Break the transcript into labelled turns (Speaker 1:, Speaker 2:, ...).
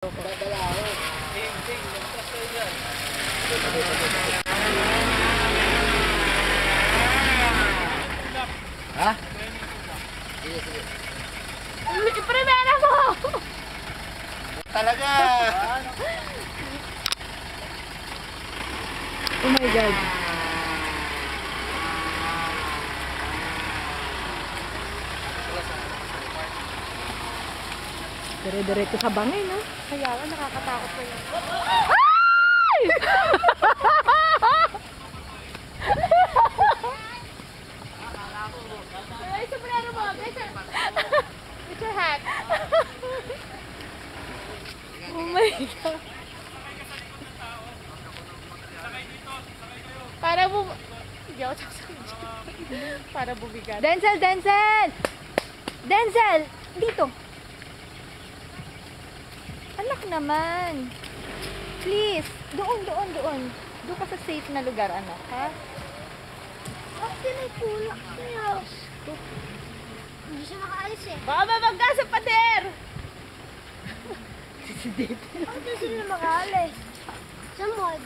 Speaker 1: Ha? Sige, sige.
Speaker 2: Primera mo!
Speaker 1: Talaga!
Speaker 2: Oh my God. Dire-diretso sa bangin, no? Kaya nga, nakakatakot pa yun. Ay! Ay, sombrero mo! Get your hat! Oh my God! Para hindi ako sasabihin. Para bumigat. Denzel! Denzel! Denzel! Dito! Anak naman! Please! Doon! Doon ka sa safe na lugar, anak, ha?
Speaker 3: Bakit may tulak niya? Hindi siya makaalis eh.
Speaker 2: Baka mabangga sa pader!
Speaker 3: Bakit hindi sila makaalis? Sa mod.